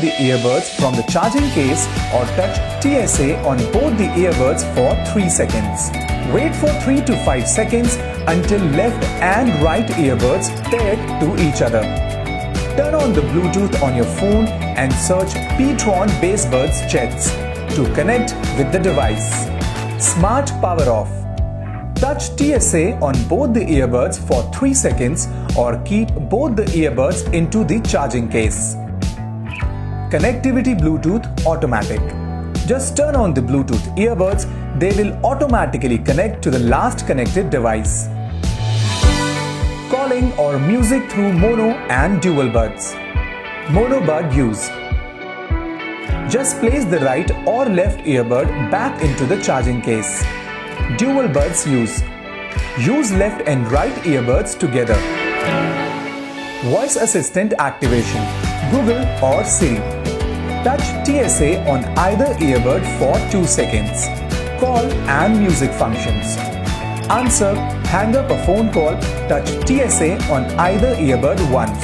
the earbuds from the charging case or touch TSA on both the earbuds for 3 seconds. Wait for 3 to 5 seconds until left and right earbuds paired to each other. Turn on the Bluetooth on your phone and search P-Tron Basebuds Jets to connect with the device. Smart Power Off. Touch TSA on both the earbuds for 3 seconds or keep both the earbuds into the charging case. Connectivity Bluetooth Automatic. Just turn on the Bluetooth earbuds, they will automatically connect to the last connected device. Calling or music through mono and dual buds. Mono bud use. Just place the right or left earbud back into the charging case. Dual buds use. Use left and right earbuds together. Voice Assistant Activation. Google or Siri. Touch TSA on either earbud for 2 seconds. Call and music functions. Answer, hang up a phone call, touch TSA on either earbud once.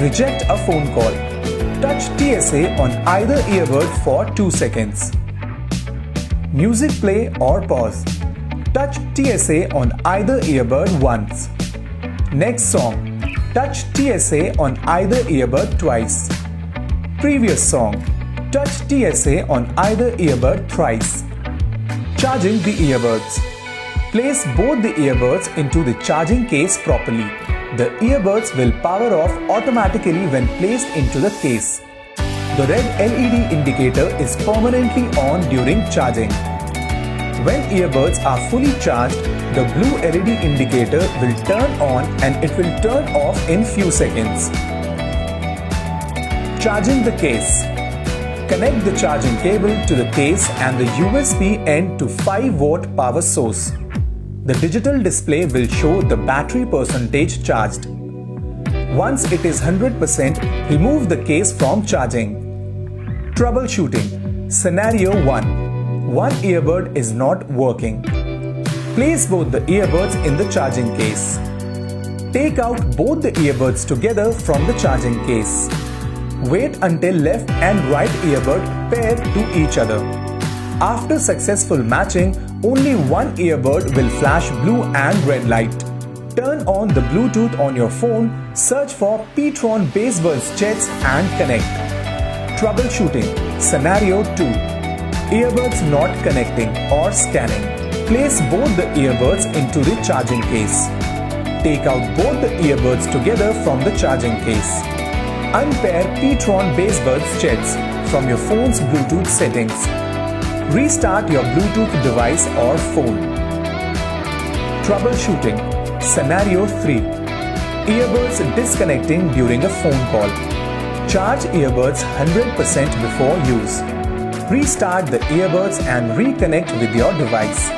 Reject a phone call. Touch TSA on either earbud for 2 seconds. Music play or pause. Touch TSA on either earbud once. Next song. Touch TSA on either earbud twice. Previous song. Touch TSA on either earbud thrice. Charging the earbuds. Place both the earbuds into the charging case properly. The earbuds will power off automatically when placed into the case. The red LED indicator is permanently on during charging. When earbuds are fully charged, the blue LED indicator will turn on and it will turn off in few seconds. Charging the case. Connect the charging cable to the case and the USB end to 5-watt power source. The digital display will show the battery percentage charged. Once it is 100%, remove the case from charging. Troubleshooting. Scenario 1. One earbud is not working. Place both the earbuds in the charging case. Take out both the earbuds together from the charging case. Wait until left and right earbud pair to each other. After successful matching, only one earbud will flash blue and red light. Turn on the Bluetooth on your phone, search for P-Tron Basebuds Jets and connect. Troubleshooting. Scenario 2. Earbuds not connecting or scanning. Place both the earbuds into the charging case. Take out both the earbuds together from the charging case. Unpair P-Tron Basebuds Jets from your phone's Bluetooth settings. Restart your Bluetooth device or phone. Troubleshooting. Scenario 3. Earbuds disconnecting during a phone call. Charge earbuds 100% before use. Restart the earbuds and reconnect with your device.